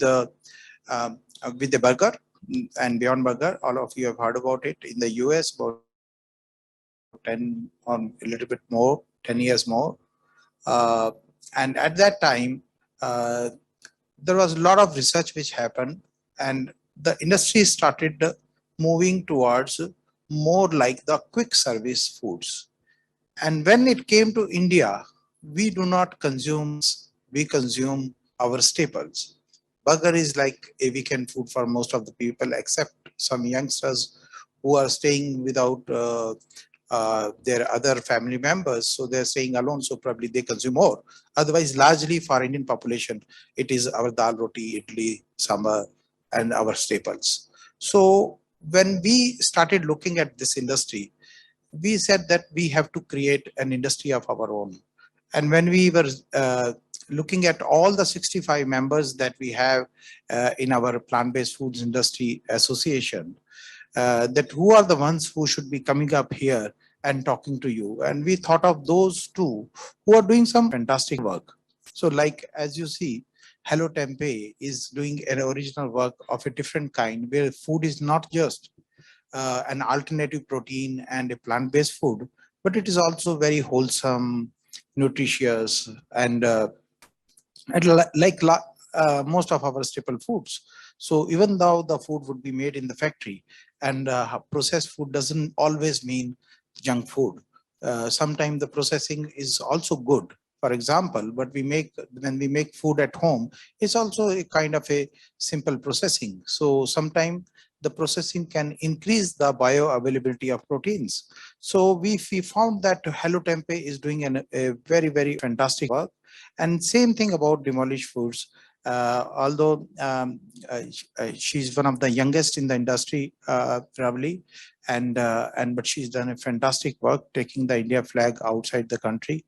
the burger and Beyond Burger. All of you have heard about it. In the US, about 10 or a little bit more, 10 years more. And at that time, there was a lot of research which happened, and the industry started moving towards more like the quick service foods. And when it came to India, we do not consume, we consume our staples. Burger is like a weekend food for most of the people, except some youngsters who are staying without their other family members. So they're staying alone, so probably they consume more. Otherwise, largely for Indian population, it is our dal, roti, idli, sambar, and our staples. So when we started looking at this industry, we said that we have to create an industry of our own. And when we were looking at all the 65 members that we have in our plant-based foods industry association, that who are the ones who should be coming up here and talking to you. And we thought of those two who are doing some fantastic work. So like, as you see, Hello Tempeh is doing an original work of a different kind, where food is not just an alternative protein and a plant-based food, but it is also very wholesome, nutritious, and most of our staple foods. So even though the food would be made in the factory, and processed food doesn't always mean junk food. Sometimes the processing is also good. For example, when we make food at home, it's also a kind of a simple processing. So sometimes the processing can increase the bioavailability of proteins. So we found that Hello Tempeh is doing a very, very fantastic work. And same thing about Demolish Foods. Although she's one of the youngest in the industry, Ravali, but she's done a fantastic work taking the India flag outside the country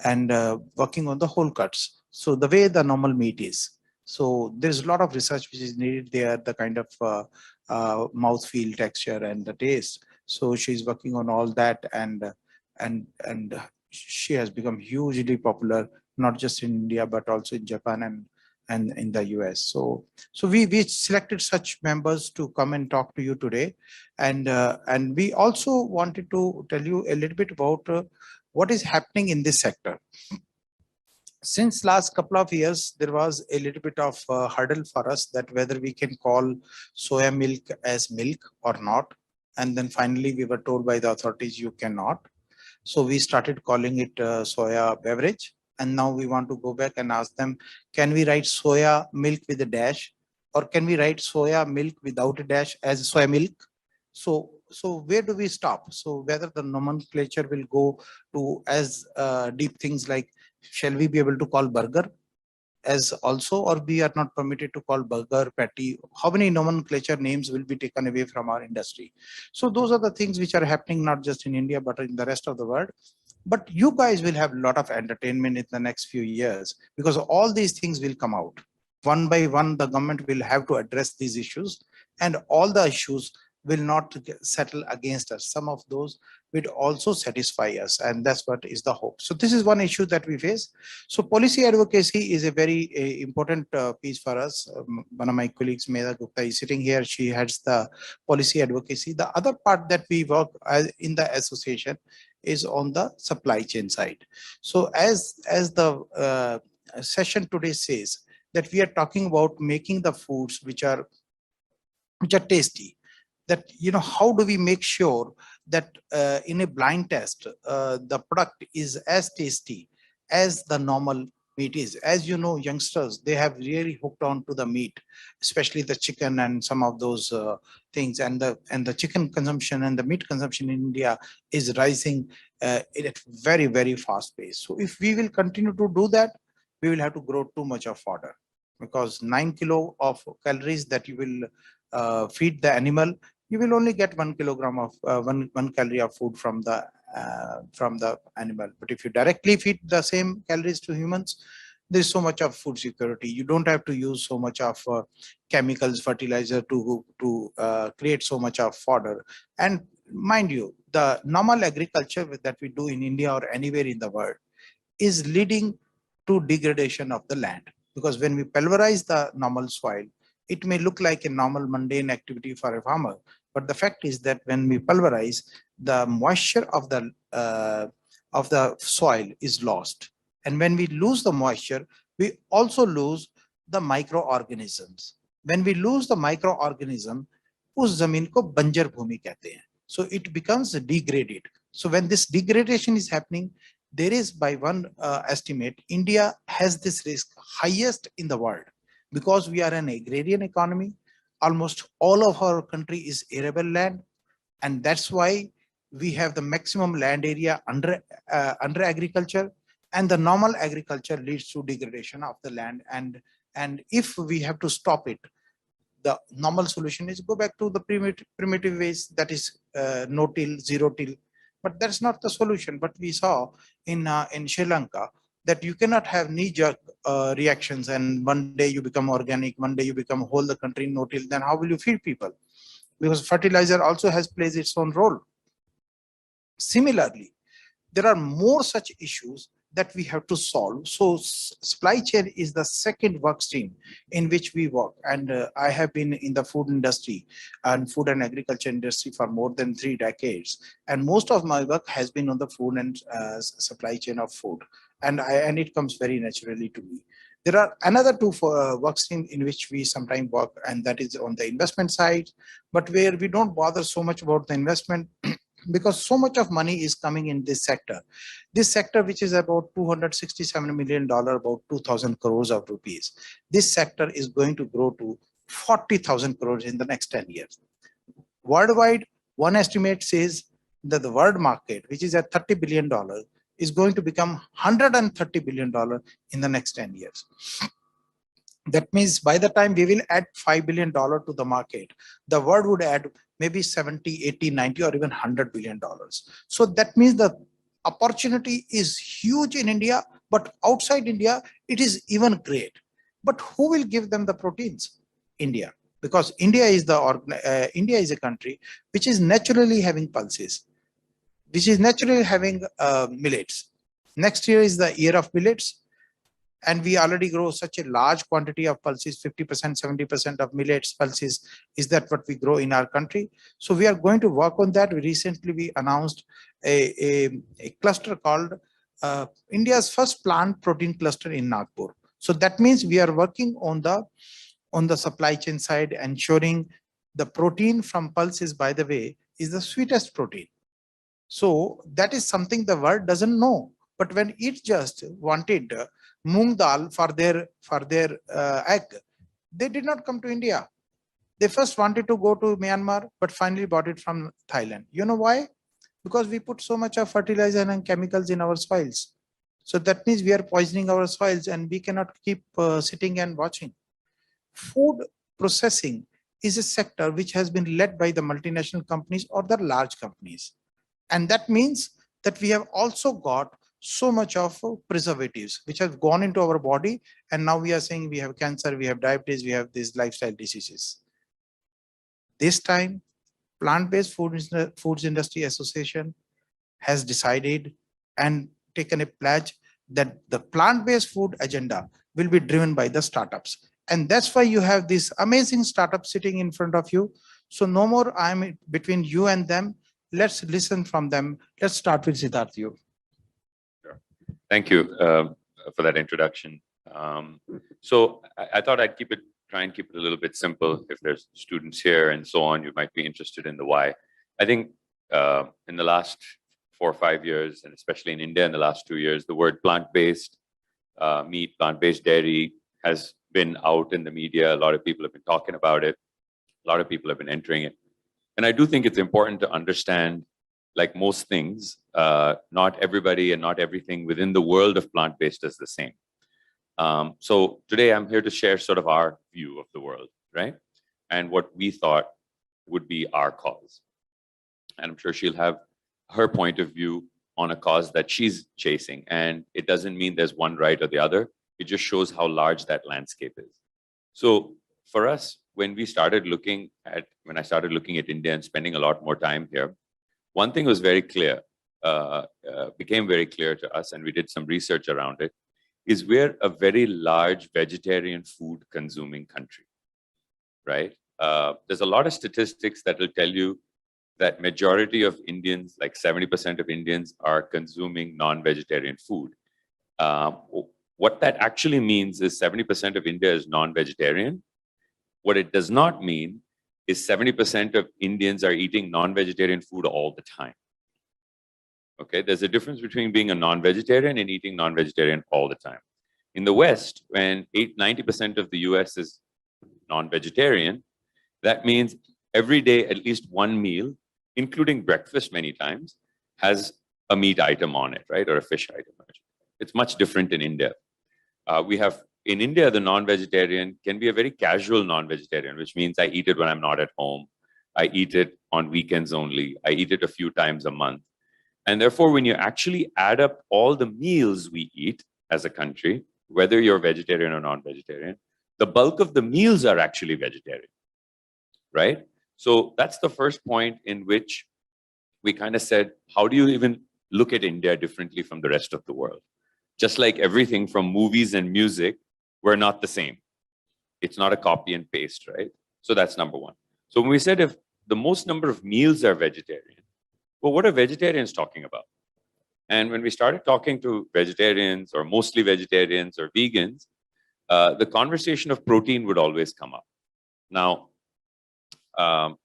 and working on the whole cuts. So the way the normal meat is. So there's a lot of research which is needed there, the kind of mouthfeel, texture, and the taste. So she's working on all that, and she has become hugely popular, not just in India but also in Japan and in the US. So we selected such members to come and talk to you today, and we also wanted to tell you a little bit about what is happening in this sector. Since last couple of years, there was a little bit of hurdle for us that whether we can call soya milk as milk or not. And then finally, we were told by the authorities, you cannot. So we started calling it soya beverage. And now we want to go back and ask them, can we write soya milk with a dash? Or can we write soya milk without a dash as soya milk? So where do we stop? So whether the nomenclature will go to as deep things like, shall we be able to call burger as also, or we are not permitted to call burger, patty? How many nomenclature names will be taken away from our industry? So those are the things which are happening not just in India, but in the rest of the world. But you guys will have a lot of entertainment in the next few years, because all these things will come out. One by one, the government will have to address these issues, and all the issues will not settle against us. Some of those will also satisfy us, and that's what is the hope. So this is one issue that we face. So policy advocacy is a very important piece for us. One of my colleagues, Medha Gupta, is sitting here. She heads the policy advocacy. The other part that we work in the association is on the supply chain side. So as the session today says, that we are talking about making the foods which are tasty. That, how do we make sure that in a blind test, the product is as tasty as the normal meat is? As you know, youngsters, they have really hooked on to the meat, especially the chicken and some of those things. And the chicken consumption and the meat consumption in India is rising at very, very fast pace. So if we will continue to do that, we will have to grow too much of fodder, because 9 kilo of calories that you will feed the animal, you will only get 1 kilogram of one calorie of food from the animal. But if you directly feed the same calories to humans, there's so much of food security. You don't have to use so much of chemicals, fertilizer to create so much of fodder. And mind you, the normal agriculture that we do in India or anywhere in the world is leading to degradation of the land. Because when we pulverize the normal soil, it may look like a normal mundane activity for a farmer. But the fact is that when we pulverize, the moisture of the soil is lost. And when we lose the moisture, we also lose the microorganisms. When we lose the microorganism, उस जमीन को बंजर भूमि कहते हैं. So it becomes degraded. So when this degradation is happening, there is, by one estimate, India has this risk highest in the world because we are an agrarian economy. Almost all of our country is arable land, and that's why we have the maximum land area under agriculture, and the normal agriculture leads to degradation of the land. And if we have to stop it, the normal solution is go back to the primitive ways, that is no till, zero till. But that's not the solution. But we saw in Sri Lanka that you cannot have knee-jerk reactions, and one day you become organic, one day you become whole the country no till. Then how will you feed people? Because fertilizer also plays its own role. Similarly, there are more such issues that we have to solve. So supply chain is the second work stream in which we work. And I have been in the food industry and food and agriculture industry for more than 3 decades. And most of my work has been on the food and supply chain of food. And it comes very naturally to me. There are another two work streams in which we sometimes work, and that is on the investment side, but where we don't bother so much about the investment because so much of money is coming in this sector. This sector, which is about $267 million, about 2,000 crores of rupees. This sector is going to grow to 40,000 crores in the next 10 years. Worldwide, one estimate says that the world market, which is at $30 billion, is going to become $130 billion in the next 10 years. That means by the time we will add $5 billion to the market, the world would add maybe 70, 80, 90, or even $100 billion. So that means the opportunity is huge in India, but outside India, it is even great. But who will give them the proteins? India. Because India is a country which is naturally having pulses, which is naturally having millets. Next year is the year of millets. And we already grow such a large quantity of pulses, 50%, 70% of millets, pulses, is that what we grow in our country. So we are going to work on that. Recently, we announced a cluster called India's first plant protein cluster in Nagpur. So that means we are working on the supply chain side, ensuring the protein from pulses, by the way, is the sweetest protein. So that is something the world doesn't know. But when it just wanted moong dal for their egg, they did not come to India. They first wanted to go to Myanmar, but finally bought it from Thailand. You know why? Because we put so much of fertilizer and chemicals in our soils. So that means we are poisoning our soils, and we cannot keep sitting and watching. Food processing is a sector which has been led by the multinational companies or the large companies. And that means that we have also got so much of preservatives which have gone into our body, and now we are saying we have cancer, we have diabetes, we have these lifestyle diseases. This time, Plant-Based Foods Industry Association has decided and taken a pledge that the plant-based food agenda will be driven by the startups. And that's why you have this amazing startup sitting in front of you. So no more I'm between you and them. Let's listen from them. Let's start with Siddharth. You. Thank you for that introduction. So I thought I'd try and keep it a little bit simple. If there's students here and so on, you might be interested in the why. I think in the last 4 or 5 years, and especially in India in the last 2 years, the word plant-based meat, plant-based dairy has been out in the media. A lot of people have been talking about it. A lot of people have been entering it. And I do think it's important to understand, like most things, not everybody and not everything within the world of plant-based is the same. So today I'm here to share sort of our view of the world, right? And what we thought would be our cause. And I'm sure she'll have her point of view on a cause that she's chasing. And it doesn't mean there's one right or the other. It just shows how large that landscape is. So for us, when I started looking at India and spending a lot more time here, one thing was very clear, became very clear to us, and we did some research around it, is we're a very large vegetarian food consuming country, right? There's a lot of statistics that will tell you that majority of Indians, like 70% of Indians, are consuming non-vegetarian food. What that actually means is 70% of India is non-vegetarian. What it does not mean is 70% of Indians are eating non-vegetarian food all the time. Okay, there's a difference between being a non-vegetarian and eating non-vegetarian all the time. In the West, when 90% of the US is non-vegetarian, that means every day at least one meal, including breakfast many times, has a meat item on it, right? Or a fish item. It's much different in India. In India, the non-vegetarian can be a very casual non-vegetarian, which means I eat it when I'm not at home. I eat it on weekends only. I eat it a few times a month. And therefore, when you actually add up all the meals we eat as a country, whether you're vegetarian or non-vegetarian, the bulk of the meals are actually vegetarian, right? So that's the first point in which we kind of said, how do you even look at India differently from the rest of the world? Just like everything from movies and music, we're not the same. It's not a copy and paste, right? So that's number one. So when we said if the most number of meals are vegetarian, well, what are vegetarians talking about? And when we started talking to vegetarians or mostly vegetarians or vegans, the conversation of protein would always come up. Now, the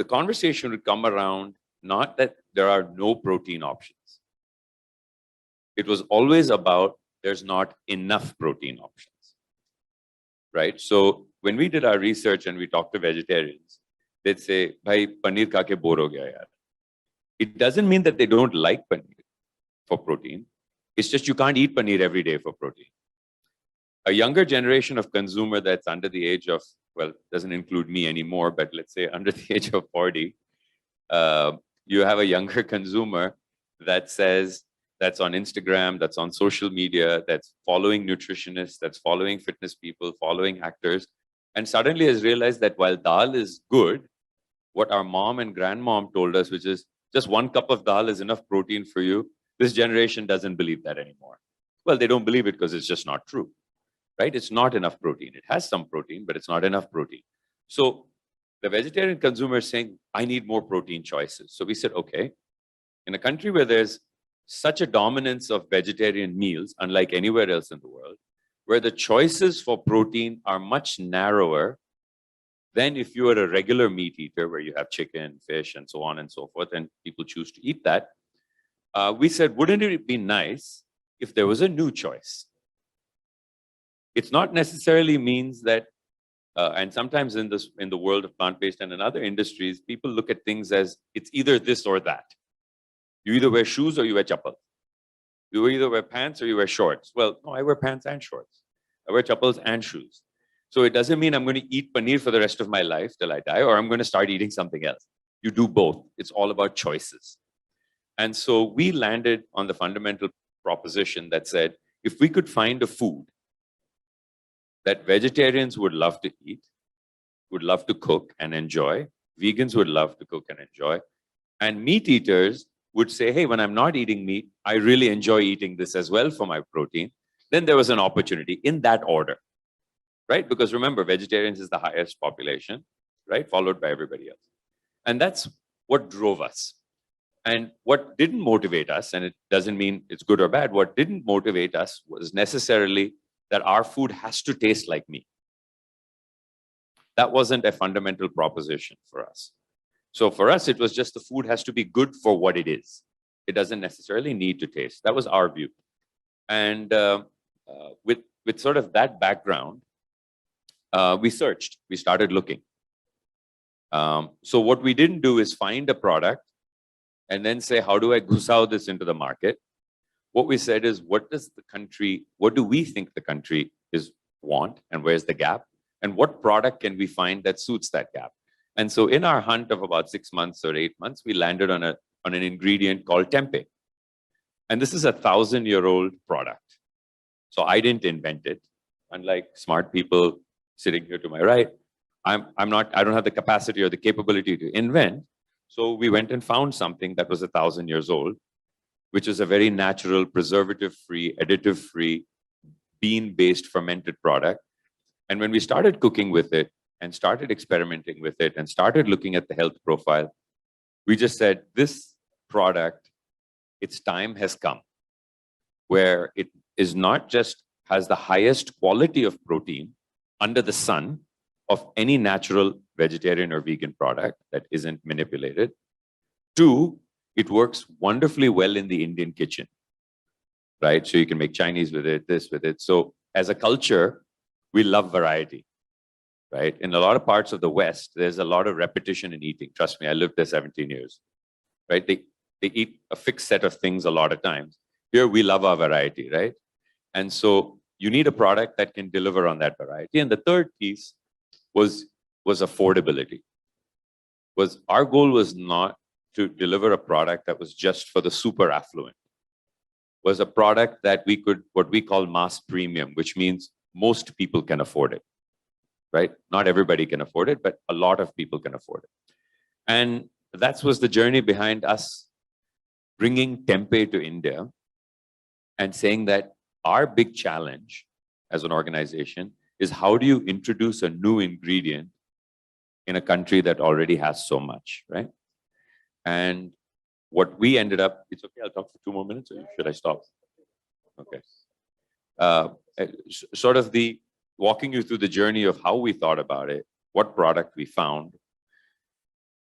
conversation would come around not that there are no protein options. It was always about there's not enough protein options, right? So when we did our research and we talked to vegetarians, they'd say, "Bhai, paneer kha ke bore ho gaya yaar." It doesn't mean that they don't like paneer for protein. It's just you can't eat paneer every day for protein. A younger generation of consumer that's under the age of, well, doesn't include me anymore, but let's say under the age of 40, you have a younger consumer that says, that's on Instagram, that's on social media, that's following nutritionists, that's following fitness people, following actors, and suddenly has realized that while dal is good, what our mom and grandmom told us, which is just 1 cup of dal is enough protein for you, this generation doesn't believe that anymore. Well, they don't believe it because it's just not true, right? It's not enough protein. It has some protein, but it's not enough protein. So the vegetarian consumer is saying, I need more protein choices. So we said, okay, in a country where there's such a dominance of vegetarian meals, unlike anywhere else in the world, where the choices for protein are much narrower than if you are a regular meat eater, where you have chicken, fish, and so on and so forth, and people choose to eat that, we said, wouldn't it be nice if there was a new choice? It's not necessarily means that, and sometimes in the world of plant-based and in other industries, people look at things as it's either this or that. You either wear shoes or you wear chappal. You either wear pants or you wear shorts. Well, no, I wear pants and shorts. I wear chappals and shoes. So it doesn't mean I'm going to eat paneer for the rest of my life till I die, or I'm going to start eating something else. You do both. It's all about choices. And so we landed on the fundamental proposition that said, if we could find a food that vegetarians would love to eat, would love to cook and enjoy, vegans would love to cook and enjoy, and meat eaters would say, hey, when I'm not eating meat, I really enjoy eating this as well for my protein, then there was an opportunity in that order, right? Because remember, vegetarians is the highest population, right? Followed by everybody else. And that's what drove us. And what didn't motivate us, and it doesn't mean it's good or bad, what didn't motivate us was necessarily that our food has to taste like meat. That wasn't a fundamental proposition for us. So for us, it was just the food has to be good for what it is. It doesn't necessarily need to taste. That was our view. And with sort of that background, we searched, we started looking. So what we didn't do is find a product and then say, how do I gusao this into the market? What we said is, what do we think the country want, and where's the gap? And what product can we find that suits that gap? And so in our hunt of about 6 months or 8 months, we landed on an ingredient called tempeh. And this is a 1,000-year-old product. So I didn't invent it. Unlike smart people sitting here to my right, I don't have the capacity or the capability to invent. So we went and found something that was 1,000 years old, which is a very natural, preservative-free, additive-free, bean-based fermented product. And when we started cooking with it and started experimenting with it and started looking at the health profile, we just said, this product, its time has come, where it is not just has the highest quality of protein under the sun of any natural vegetarian or vegan product that isn't manipulated. Two, it works wonderfully well in the Indian kitchen, right? So you can make Chinese with it, this with it. So as a culture, we love variety, right? In a lot of parts of the West, there's a lot of repetition in eating. Trust me, I lived there 17 years, right? They eat a fixed set of things a lot of times. Here, we love our variety, right? And so you need a product that can deliver on that variety. And the third piece was affordability. Our goal was not to deliver a product that was just for the super affluent. Was a product that we could, what we call mass premium, which means most people can afford it, right? Not everybody can afford it, but a lot of people can afford it. And that was the journey behind us bringing tempeh to India and saying that our big challenge as an organization is, how do you introduce a new ingredient in a country that already has so much, right? And what we ended up, it's okay, I'll talk for 2 more minutes, or should I stop? Okay. Sort of walking you through the journey of how we thought about it, what product we found.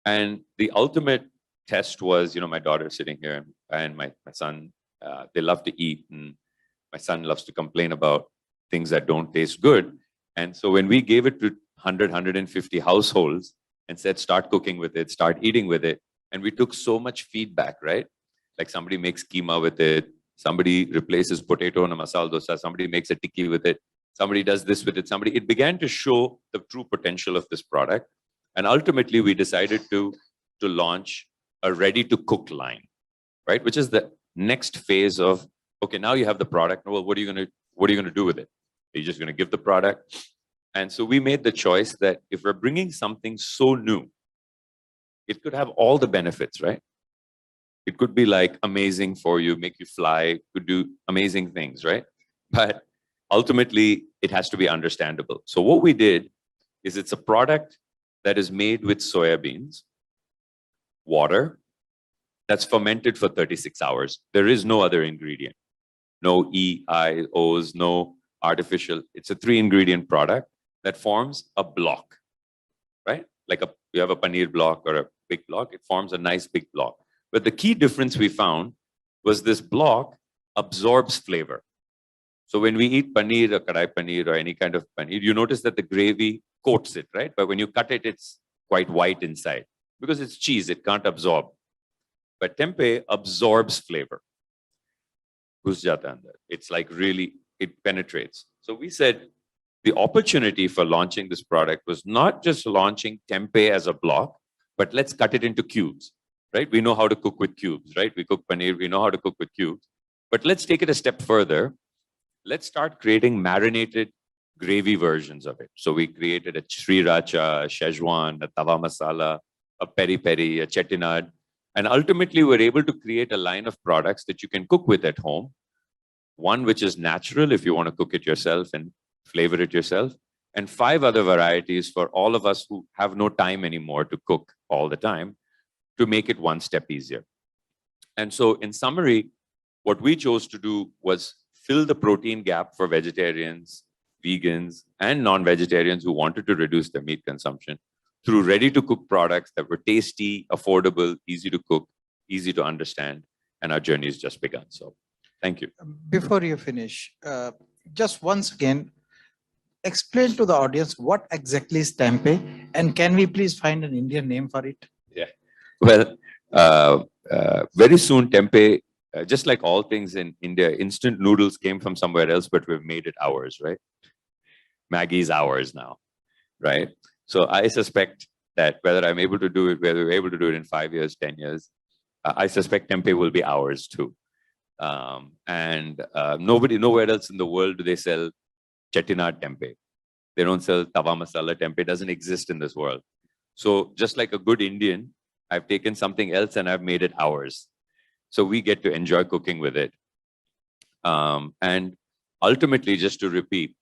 And the ultimate test was, my daughter sitting here and my son, they love to eat, and my son loves to complain about things that don't taste good. And so when we gave it to 100, 150 households and said, start cooking with it, start eating with it, and we took so much feedback, right? Like somebody makes keema with it, somebody replaces potato in a masala dosa, somebody makes a tikki with it, somebody does this with it, it began to show the true potential of this product. And ultimately, we decided to launch a ready-to-cook line, right? Which is the next phase of, okay, now you have the product. Well, what are you going to do with it? Are you just going to give the product? And so we made the choice that if we're bringing something so new, it could have all the benefits, right? It could be like amazing for you, make you fly, could do amazing things, right? But ultimately, it has to be understandable. So what we did is, it's a product that is made with soya beans, water, that's fermented for 36 hours. There is no other ingredient. No E, I, O's, no artificial. It's a 3-ingredient product that forms a block, right? Like you have a paneer block or a big block, it forms a nice big block. But the key difference we found was this block absorbs flavor. So when we eat paneer or kadai paneer or any kind of paneer, you notice that the gravy coats it, right? But when you cut it, it's quite white inside because it's cheese, it can't absorb. But tempeh absorbs flavor. It's like really, it penetrates. So we said the opportunity for launching this product was not just launching tempeh as a block, but let's cut it into cubes, right? We know how to cook with cubes, right? We cook paneer, we know how to cook with cubes. But let's take it a step further. Let's start creating marinated gravy versions of it. So we created a sriracha, a Szechuan, a tawa masala, a peri peri, a chettinad. And ultimately, we're able to create a line of products that you can cook with at home. One which is natural if you want to cook it yourself and flavor it yourself. And 5 other varieties for all of us who have no time anymore to cook all the time, to make it one step easier. And so in summary, what we chose to do was fill the protein gap for vegetarians, vegans, and non-vegetarians who wanted to reduce their meat consumption through ready-to-cook products that were tasty, affordable, easy to cook, easy to understand, and our journey has just begun. So thank you. Before you finish, just once again, explain to the audience what exactly is tempeh, and can we please find an Indian name for it? Yeah. Well, very soon tempeh, just like all things in India, instant noodles came from somewhere else, but we've made it ours, right? Maggie's ours now, right? So I suspect that whether I'm able to do it, whether we're able to do it in 5 years, 10 years, I suspect tempeh will be ours too. Nowhere else in the world do they sell chettinad tempeh. They don't sell tawa masala tempeh. It doesn't exist in this world. So just like a good Indian, I've taken something else and I've made it ours. So we get to enjoy cooking with it. And ultimately, just to repeat,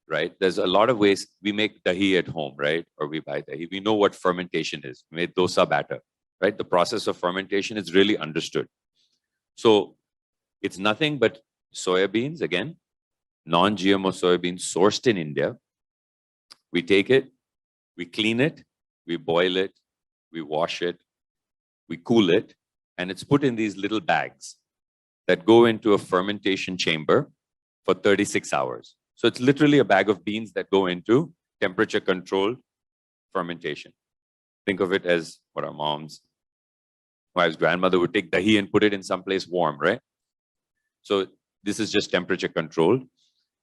right? There's a lot of ways we make dahi at home, right? Or we buy dahi. We know what fermentation is. We made dosa batter, right? The process of fermentation is really understood. So it's nothing but soybeans, again, non-GMO soybeans sourced in India. We take it, we clean it, we boil it, we wash it, we cool it, and it's put in these little bags that go into a fermentation chamber for 36 hours. So it's literally a bag of beans that go into temperature controlled fermentation. Think of it as what our wife's grandmother would take dahi and put it in someplace warm, right? So this is just temperature controlled.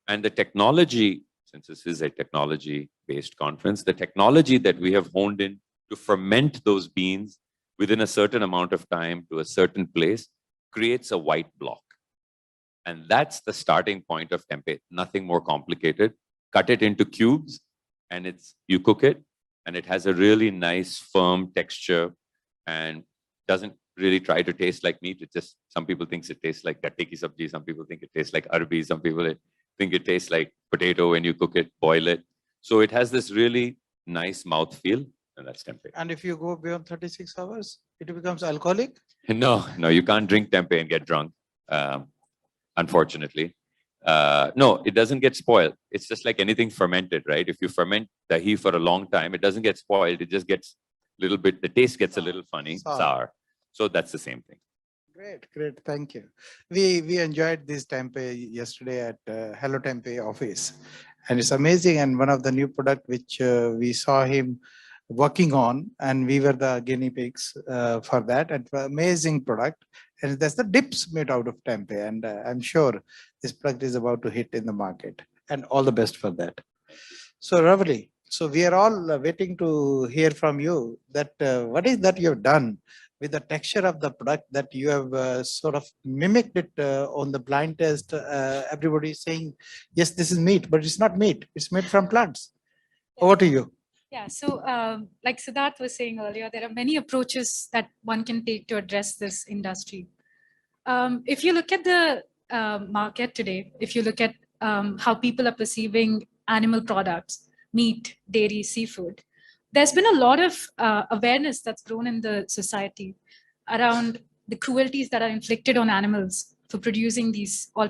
And the technology, since this is a technology-based conference, the technology that we have honed in to ferment those beans within a certain amount of time to a certain place creates a white block. And that's the starting point of tempeh. Nothing more complicated. Cut it into cubes and you cook it, and it has a really nice firm texture and doesn't really try to taste like meat. It just, some people think it tastes like gatte ki sabji, some people think it tastes like arbi, some people think it tastes like potato when you cook it, boil it. So it has this really nice mouthfeel, and that's tempeh. And if you go beyond 36 hours, it becomes alcoholic? No, you can't drink tempeh and get drunk, unfortunately. No, it doesn't get spoiled. It's just like anything fermented, right? If you ferment dahi for a long time, it doesn't get spoiled. It just gets a little bit, the taste gets a little funny, sour. So that's the same thing. Great. Thank you. We enjoyed this tempeh yesterday at Hello Tempeh office. And it's amazing. And one of the new product which we saw him working on, and we were the guinea pigs for that. And amazing product. And that's the dips made out of tempeh. And I'm sure this product is about to hit in the market. And all the best for that. So Ravali, so we are all waiting to hear from you that what is that you have done with the texture of the product, that you have sort of mimicked it on the blind test. Everybody is saying, yes, this is meat, but it's not meat. It's made from plants. Over to you. Yeah, so like Siddharth was saying earlier, there are many approaches that one can take to address this industry. If you look at the market today, if you look at how people are perceiving animal products, meat, dairy, seafood, there's been a lot of awareness that's grown in the society around the cruelties that are inflicted on animals for producing these for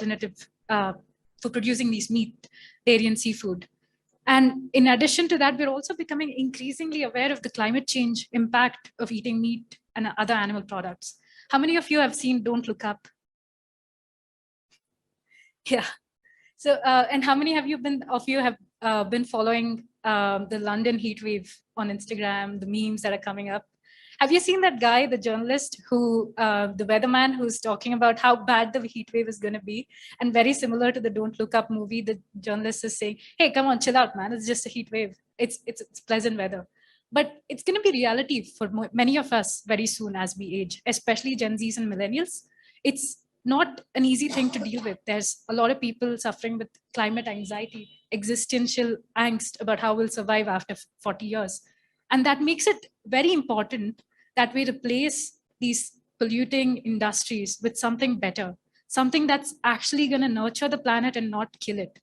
producing these meat, dairy, and seafood. And in addition to that, we're also becoming increasingly aware of the climate change impact of eating meat and other animal products. How many of you have seen Don't Look Up? Yeah. So, and how many of you have been following the London heat wave on Instagram, the memes that are coming up? Have you seen that guy, the journalist, the weatherman, who's talking about how bad the heat wave is going to be? And very similar to the Don't Look Up movie, the journalist is saying, hey, come on, chill out, man. It's just a heat wave. It's pleasant weather. But it's going to be reality for many of us very soon as we age, especially Gen Zs and millennials. It's not an easy thing to deal with. There's a lot of people suffering with climate anxiety, existential angst about how we'll survive after 40 years. And that makes it very important that we replace these polluting industries with something better, something that's actually going to nurture the planet and not kill it.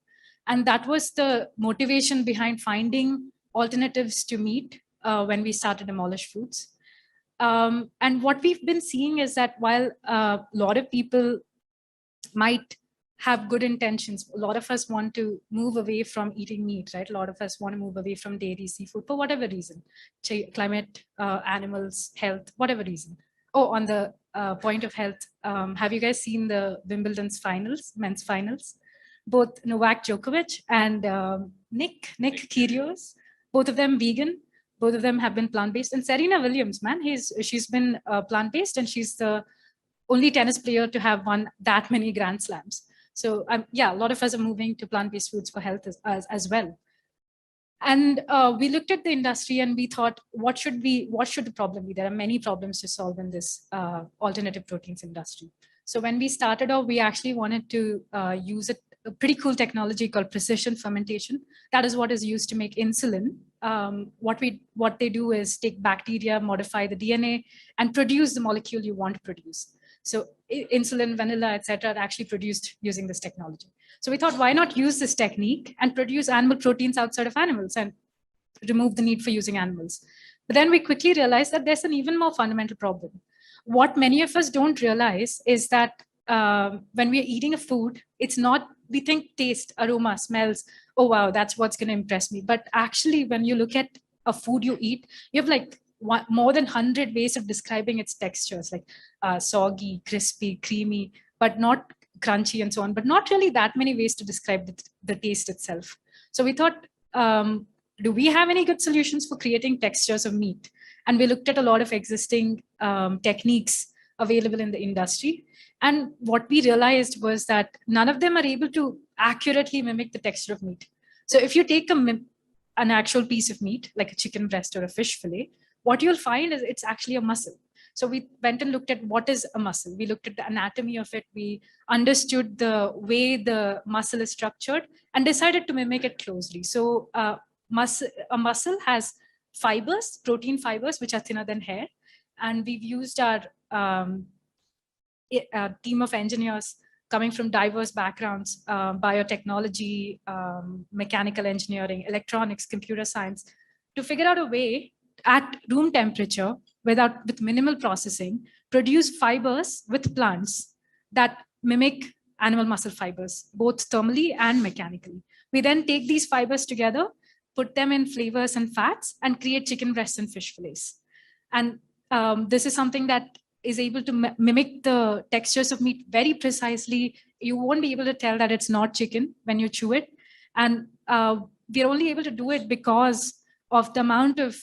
And that was the motivation behind finding alternatives to meat when we started Demolish Foods. And what we've been seeing is that while a lot of people might have good intentions, a lot of us want to move away from eating meat, right? A lot of us want to move away from dairy, seafood, for whatever reason, climate, animals, health, whatever reason. Oh, on the point of health, have you guys seen the Wimbledon's finals, men's finals? Both Novak Djokovic and Nick Kyrgios, both of them vegan. Both of them have been plant-based. And Serena Williams, man, she's been plant-based, and she's the only tennis player to have won that many Grand Slams. So yeah, a lot of us are moving to plant-based foods for health as well. And we looked at the industry and we thought, what should the problem be? There are many problems to solve in this alternative proteins industry. So when we started off, we actually wanted to use a pretty cool technology called precision fermentation. That is what is used to make insulin. What they do is take bacteria, modify the DNA, and produce the molecule you want to produce. So insulin, vanilla, etc., are actually produced using this technology. So we thought, why not use this technique and produce animal proteins outside of animals and remove the need for using animals? But then we quickly realized that there's an even more fundamental problem. What many of us don't realize is that when we are eating a food, it's not, we think taste, aroma, smells, oh wow, that's what's going to impress me. But actually, when you look at a food you eat, you have like more than 100 ways of describing its textures, like soggy, crispy, creamy, but not crunchy and so on, but not really that many ways to describe the taste itself. So we thought, do we have any good solutions for creating textures of meat? And we looked at a lot of existing techniques available in the industry. And what we realized was that none of them are able to accurately mimic the texture of meat. So if you take an actual piece of meat, like a chicken breast or a fish fillet, what you'll find is it's actually a muscle. So we went and looked at what is a muscle. We looked at the anatomy of it. We understood the way the muscle is structured and decided to mimic it closely. So a muscle has fibers, protein fibers, which are thinner than hair. And we've used our team of engineers coming from diverse backgrounds, biotechnology, mechanical engineering, electronics, computer science, to figure out a way at room temperature, with minimal processing, produce fibers with plants that mimic animal muscle fibers, both thermally and mechanically. We then take these fibers together, put them in flavors and fats, and create chicken breasts and fish fillets. And this is something that is able to mimic the textures of meat very precisely. You won't be able to tell that it's not chicken when you chew it. And we're only able to do it because of the amount of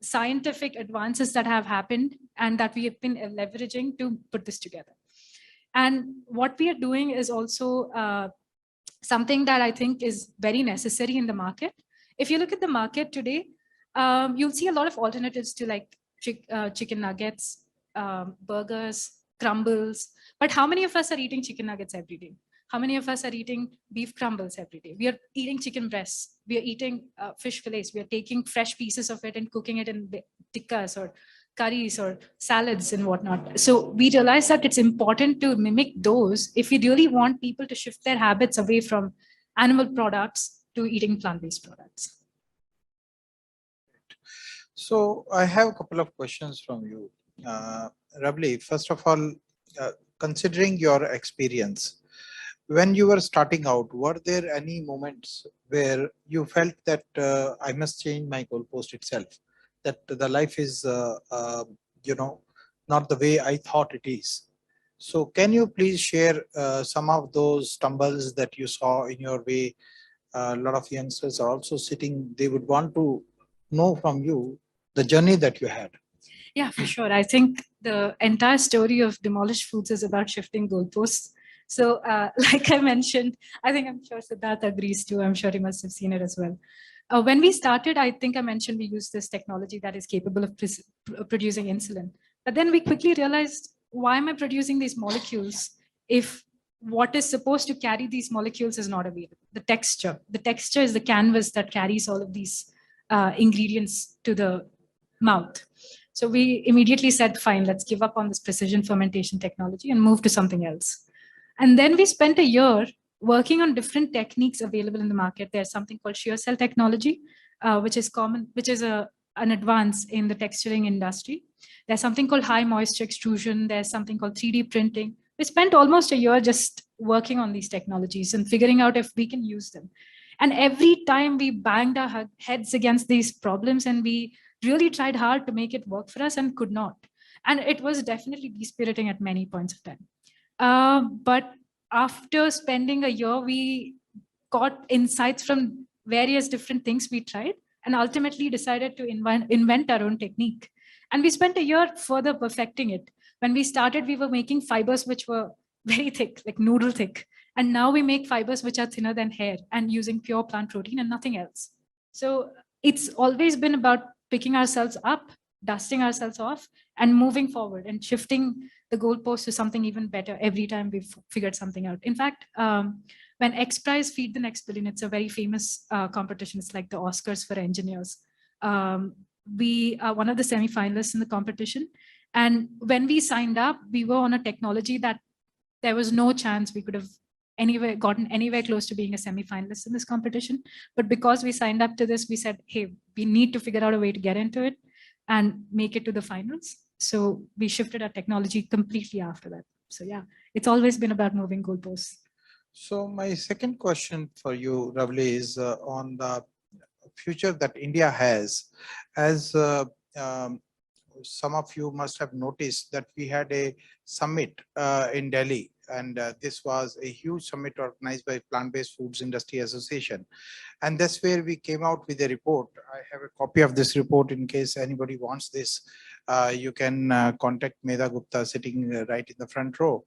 scientific advances that have happened and that we have been leveraging to put this together. And what we are doing is also something that I think is very necessary in the market. If you look at the market today, you'll see a lot of alternatives to like chicken nuggets, burgers, crumbles. But how many of us are eating chicken nuggets every day? How many of us are eating beef crumbles every day? We are eating chicken breasts. We are eating fish fillets. We are taking fresh pieces of it and cooking it in tikkas or curries or salads and whatnot. So we realize that it's important to mimic those if we really want people to shift their habits away from animal products to eating plant-based products. So I have a couple of questions from you. Ravali, first of all, considering your experience, when you were starting out, were there any moments where you felt that I must change my goalpost itself, that the life is, not the way I thought it is? So can you please share some of those stumbles that you saw in your way? A lot of youngsters are also sitting, they would want to know from you the journey that you had. Yeah, for sure. I think the entire story of Demolish Foods is about shifting goalposts. So like I mentioned, I'm sure Siddharth agrees too. I'm sure he must have seen it as well. When we started, I think I mentioned we used this technology that is capable of producing insulin. But then we quickly realized, why am I producing these molecules if what is supposed to carry these molecules is not available? The texture is the canvas that carries all of these ingredients to the mouth. So we immediately said, fine, let's give up on this precision fermentation technology and move to something else. And then we spent a year working on different techniques available in the market. There's something called shear cell technology, which is an advance in the texturing industry. There's something called high moisture extrusion. There's something called 3D printing. We spent almost a year just working on these technologies and figuring out if we can use them. And every time we banged our heads against these problems and we really tried hard to make it work for us and could not. And it was definitely dispiriting at many points of time. But after spending a year, we got insights from various different things we tried and ultimately decided to invent our own technique. And we spent a year further perfecting it. When we started, we were making fibers which were very thick, like noodle thick. And now we make fibers which are thinner than hair and using pure plant protein and nothing else. So it's always been about picking ourselves up, dusting ourselves off, and moving forward and shifting the goalpost to something even better every time we've figured something out. In fact, when X Prize Feed the Next Billion, it's a very famous competition. It's like the Oscars for engineers. We are one of the semi-finalists in the competition. And when we signed up, we were on a technology that there was no chance we could have gotten anywhere close to being a semi-finalist in this competition. But because we signed up to this, we said, hey, we need to figure out a way to get into it and make it to the finals. So we shifted our technology completely after that. So yeah, it's always been about moving goalposts. So my second question for you, Ravali, is on the future that India has. As some of you must have noticed that we had a summit in Delhi, and this was a huge summit organized by Plant-Based Foods Industry Association. And that's where we came out with a report. I have a copy of this report in case anybody wants this. You can contact Medha Gupta sitting right in the front row.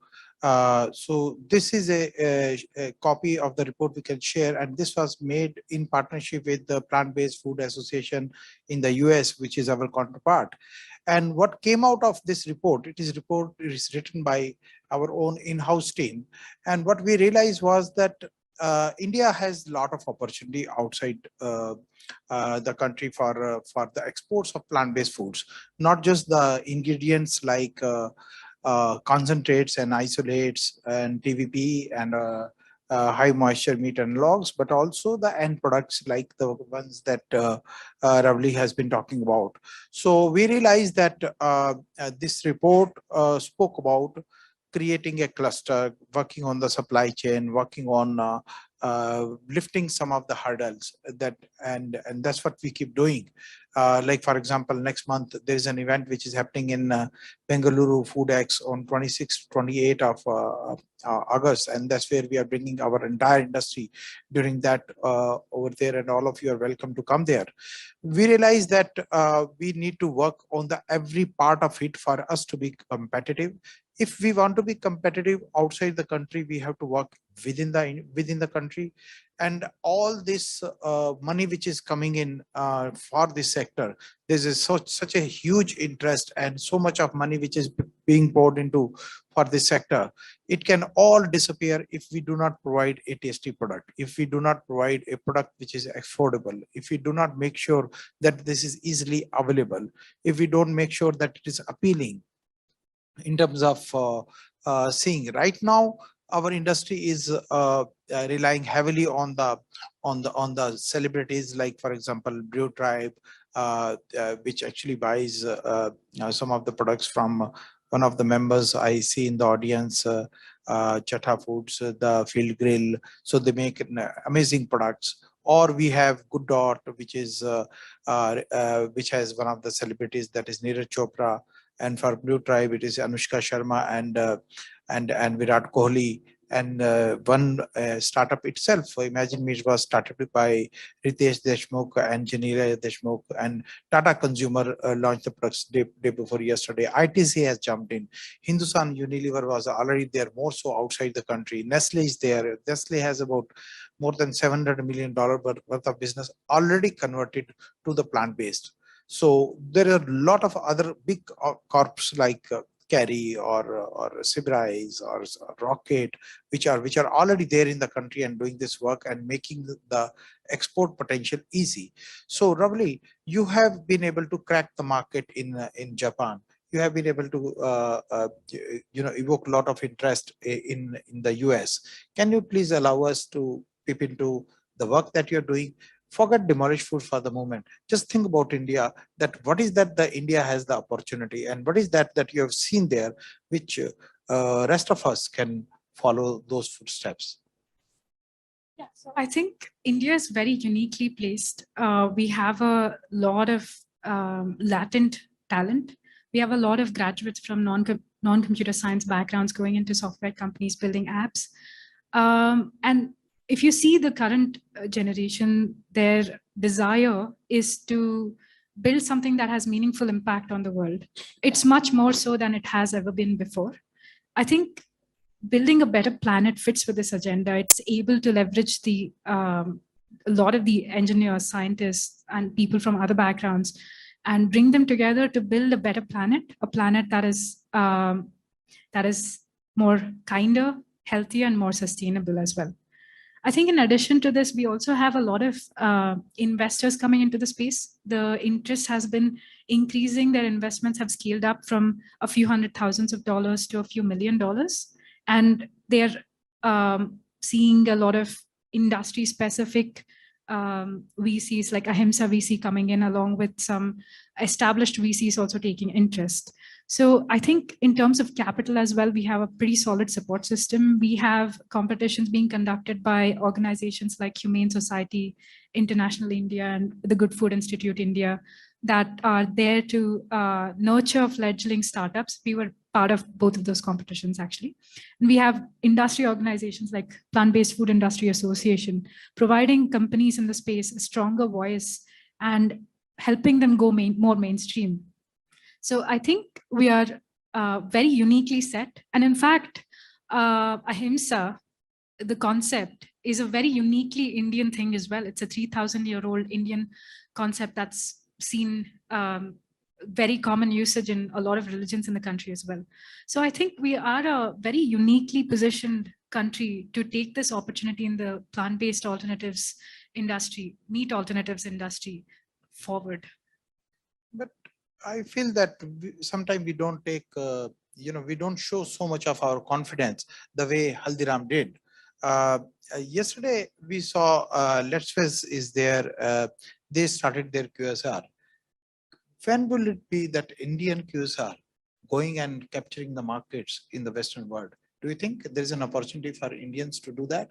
So this is a copy of the report we can share, and this was made in partnership with the Plant-Based Food Association in the US, which is our counterpart. And what came out of this report, it is written by our own in-house team. And what we realized was that India has a lot of opportunity outside the country for the exports of plant-based foods, not just the ingredients like concentrates and isolates and TVP and high moisture meat and logs, but also the end products like the ones that Ravali has been talking about. So we realized that this report spoke about creating a cluster, working on the supply chain, working on lifting some of the hurdles that, and that's what we keep doing. Like for example, next month there is an event which is happening in Bengaluru Food X on 26th, 28th of August, and that's where we are bringing our entire industry during that over there, and all of you are welcome to come there. We realize that we need to work on the every part of it for us to be competitive. If we want to be competitive outside the country, we have to work within the country, and all this money which is coming in for this sector, there's such a huge interest and so much of money which is being poured into for this sector. It can all disappear if we do not provide a tasty product, if we do not provide a product which is affordable, if we do not make sure that this is easily available, if we don't make sure that it is appealing in terms of seeing. Right now our industry is relying heavily on the celebrities, like for example Brew Tribe, which actually buys some of the products from one of the members I see in the audience, Chata Foods, the Field Grill. So they make amazing products. Or we have Good Dot, which is which has one of the celebrities, that is Neeraj Chopra. And for Blue Tribe, it is Anushka Sharma and Virat Kohli. And one startup itself, so Imagine Me, was started by Ritesh Deshmukh and Janila Deshmukh, and Tata Consumer launched the products day before yesterday. ITC has jumped in. Hindustan Unilever was already there, more so outside the country. Nestle is there. Nestle has about more than $700 million worth of business already converted to the plant-based. So there are a lot of other big corps like Carry or Sibrais or Rocket, which are already there in the country and doing this work and making the export potential easy. So Ravali, you have been able to crack the market in Japan. You have been able to evoke a lot of interest in the US. Can you please allow us to peep into the work that you're doing? Forget Demolish food for the moment. Just think about India, that what is that the India has the opportunity, and what is that you have seen there, which rest of us can follow those footsteps. Yeah, so I think India is very uniquely placed. We have a lot of latent talent. We have a lot of graduates from non-computer science backgrounds going into software companies, building apps. And if you see the current generation, their desire is to build something that has meaningful impact on the world. It's much more so than it has ever been before. I think building a better planet fits with this agenda. It's able to leverage a lot of the engineers, scientists, and people from other backgrounds and bring them together to build a better planet, a planet that is more kinder, healthier, and more sustainable as well. I think in addition to this, we also have a lot of investors coming into the space. The interest has been increasing. Their investments have scaled up from a few $100,000s to a few $1 million. And they're seeing a lot of industry specific VCs like Ahimsa VC coming in, along with some established VCs also taking interest. So I think in terms of capital as well, we have a pretty solid support system. We have competitions being conducted by organizations like Humane Society International India and the Good Food Institute India that are there to nurture fledgling startups. We were part of both of those competitions, actually. And we have industry organizations like Plant-Based Food Industry Association, providing companies in the space a stronger voice and helping them go more mainstream. So I think we are very uniquely set. And in fact, Ahimsa, the concept, is a very uniquely Indian thing as well. It's a 3,000-year-old Indian concept that's seen very common usage in a lot of religions in the country as well. So I think we are a very uniquely positioned country to take this opportunity in the plant-based alternatives industry, meat alternatives industry forward. But I feel that sometimes we don't take, we don't show so much of our confidence the way Haldiram did. Yesterday, we saw Let's Fizz is there. They started their QSR. When will it be that Indian QSR going and capturing the markets in the Western world? Do you think there is an opportunity for Indians to do that?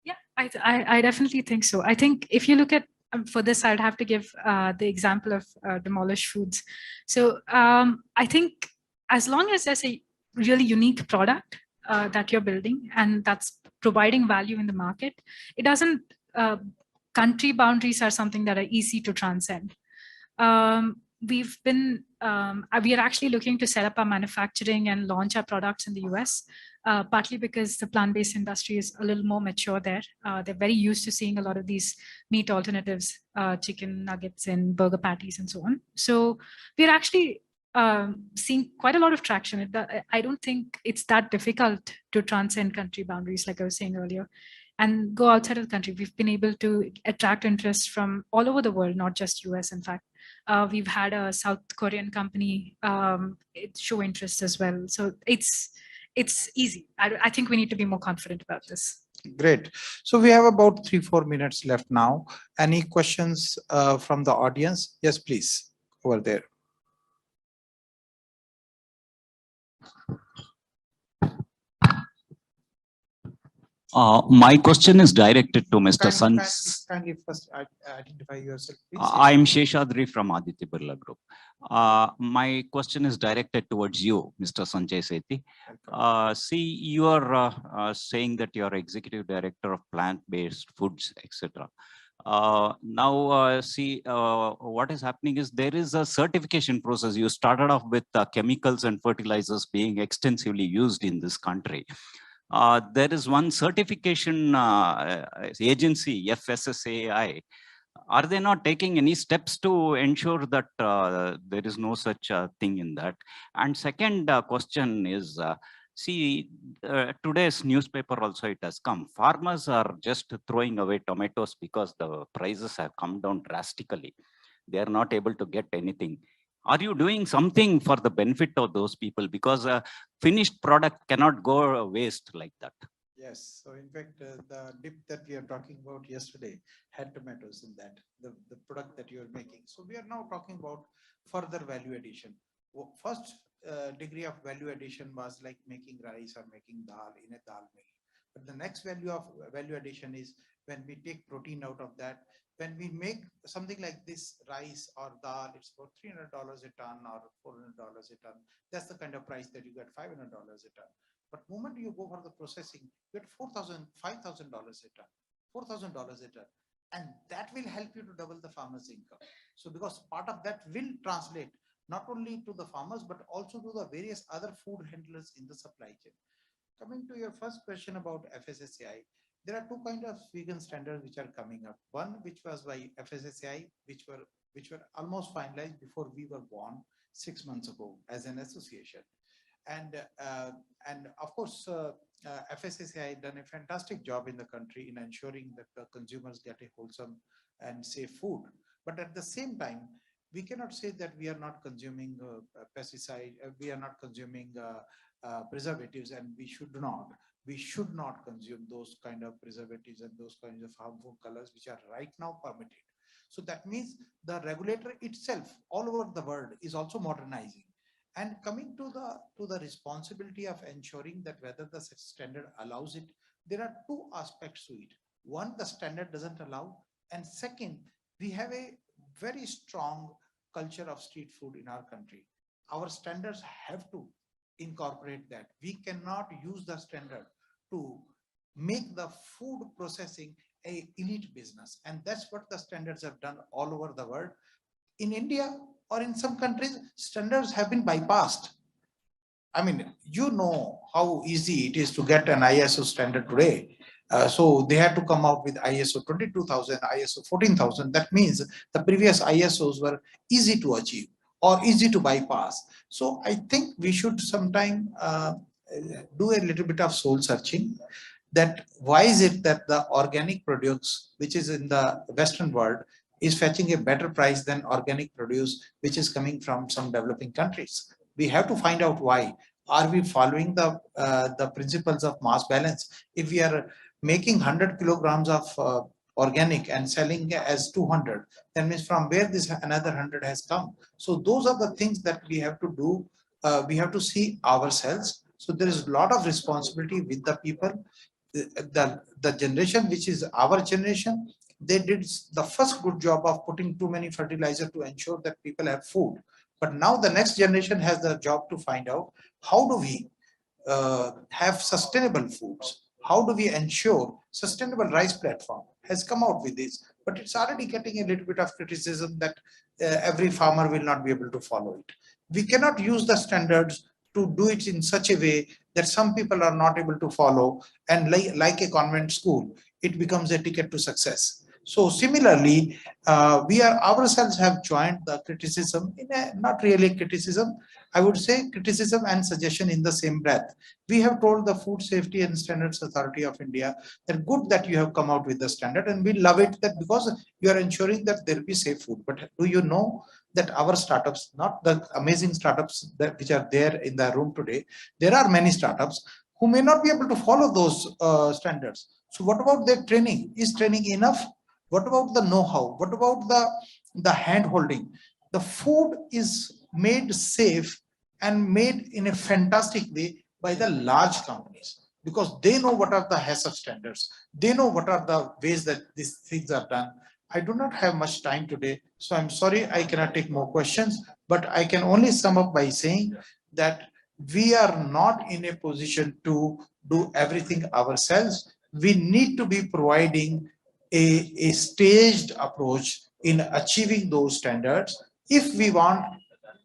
Yeah, I definitely think so. I think if you look at, for this, I'd have to give the example of Demolish Foods. So I think as long as there's a really unique product that you're building and that's providing value in the market, it doesn't, country boundaries are something that are easy to transcend. We are actually looking to set up our manufacturing and launch our products in the US, partly because the plant-based industry is a little more mature there. They're very used to seeing a lot of these meat alternatives, chicken nuggets and burger patties and so on. So we're actually seeing quite a lot of traction. I don't think it's that difficult to transcend country boundaries, like I was saying earlier, and go outside of the country. We've been able to attract interest from all over the world, not just US, in fact. We've had a South Korean company show interest as well. So it's easy. I think we need to be more confident about this. Great. So we have about 3-4 minutes left now. Any questions from the audience? Yes, please, over there. My question is directed to Mr. Kindly first identify yourself, please. I am Sheshadri from Aditya Birla Group. My question is directed towards you, Mr. Sanjay Sethi. See, you are saying that you are executive director of plant-based foods, etc. Now, see, what is happening is there is a certification process. You started off with chemicals and fertilizers being extensively used in this country. There is one certification agency, FSSAI. Are they not taking any steps to ensure that there is no such thing in that? And second question is, see, today's newspaper also it has come. Farmers are just throwing away tomatoes because the prices have come down drastically. They are not able to get anything. Are you doing something for the benefit of those people? Because a finished product cannot go waste like that. Yes. So in fact, the dip that we are talking about yesterday had tomatoes in that, the product that you are making. So we are now talking about further value addition. First degree of value addition was like making rice or making dal in a dal mill. But the next value addition is when we take protein out of that. When we make something like this rice or dal, it's about $300 a ton or $400 a ton. That's the kind of price that you get, $500 a ton. But the moment you go for the processing, you get $4,000, $5,000 a ton, $4,000 a ton. And that will help you to double the farmer's income. So because part of that will translate not only to the farmers, but also to the various other food handlers in the supply chain. Coming to your first question about FSSAI, there are two kinds of vegan standards which are coming up. One which was by FSSAI, which were almost finalized before we were born 6 months ago as an association. And of course, FSSAI done a fantastic job in the country in ensuring that the consumers get a wholesome and safe food. But at the same time, we cannot say that we are not consuming pesticide, we are not consuming preservatives, and we should not. We should not consume those kind of preservatives and those kinds of harmful colors which are right now permitted. So that means the regulator itself all over the world is also modernizing. And coming to the responsibility of ensuring that whether the standard allows it, there are two aspects to it. One, the standard doesn't allow, and second, we have a very strong culture of street food in our country. Our standards have to incorporate that. We cannot use the standard to make the food processing a elite business, and that's what the standards have done all over the world. In India or in some countries, standards have been bypassed. I mean, you know how easy it is to get an ISO standard today. So they had to come up with ISO 22,000, ISO 14,000. That means the previous ISOs were easy to achieve or easy to bypass. So I think we should sometime do a little bit of soul searching, that why is it that the organic produce, which is in the Western world, is fetching a better price than organic produce, which is coming from some developing countries. We have to find out why. Are we following the principles of mass balance? If we are making 100 kilograms of organic and selling as 200, that means from where this another 100 has come. So those are the things that we have to do. We have to see ourselves. So there is a lot of responsibility with the people. The generation, which is our generation, they did the first good job of putting too many fertilizer to ensure that people have food. But now the next generation has the job to find out how do we have sustainable foods? How do we ensure sustainable rice platform has come out with this, but it's already getting a little bit of criticism that every farmer will not be able to follow it. We cannot use the standards to do it in such a way that some people are not able to follow, and like a convent school, it becomes a ticket to success. So similarly, we are ourselves have joined the criticism in a not really criticism, I would say criticism and suggestion in the same breath. We have told the Food Safety and Standards Authority of India that good that you have come out with the standard, and we love it that because you are ensuring that there will be safe food. But do you know that our startups, not the amazing startups that which are there in the room today, there are many startups who may not be able to follow those standards. So what about their training? Is training enough? What about the know-how? What about the hand-holding? The food is made safe and made in a fantastic way by the large companies, because they know what are the HACCP standards. They know what are the ways that these things are done. I do not have much time today, so I'm sorry I cannot take more questions, but I can only sum up by saying that we are not in a position to do everything ourselves. We need to be providing a staged approach in achieving those standards. If we want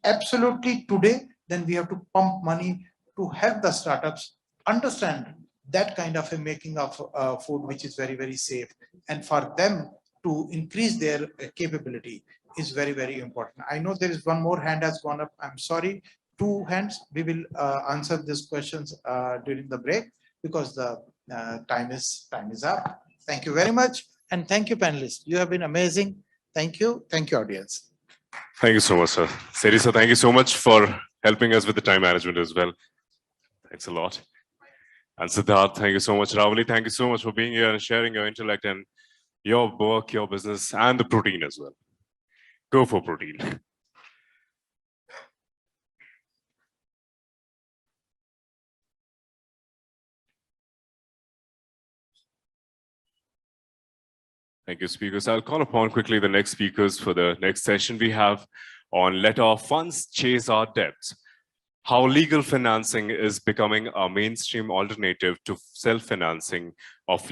absolutely today, then we have to pump money to help the startups understand that kind of a making of food which is very, very safe, and for them to increase their capability is very, very important. I know there is one more hand has gone up. I'm sorry, two hands. We will answer these questions during the break because the time is up. Thank you very much. And thank you, panelists. You have been amazing. Thank you. Thank you, audience. Thank you so much, sir. Sethi sir, thank you so much for helping us with the time management as well. Thanks a lot. And Siddharth, thank you so much. Ravali, thank you so much for being here and sharing your intellect and your work, your business, and the protein as well. Go for protein. Thank you, speakers. I'll call upon quickly the next speakers for the next session we have on Let Our Funds Chase Our Debts. How legal financing is becoming a mainstream alternative to self-financing of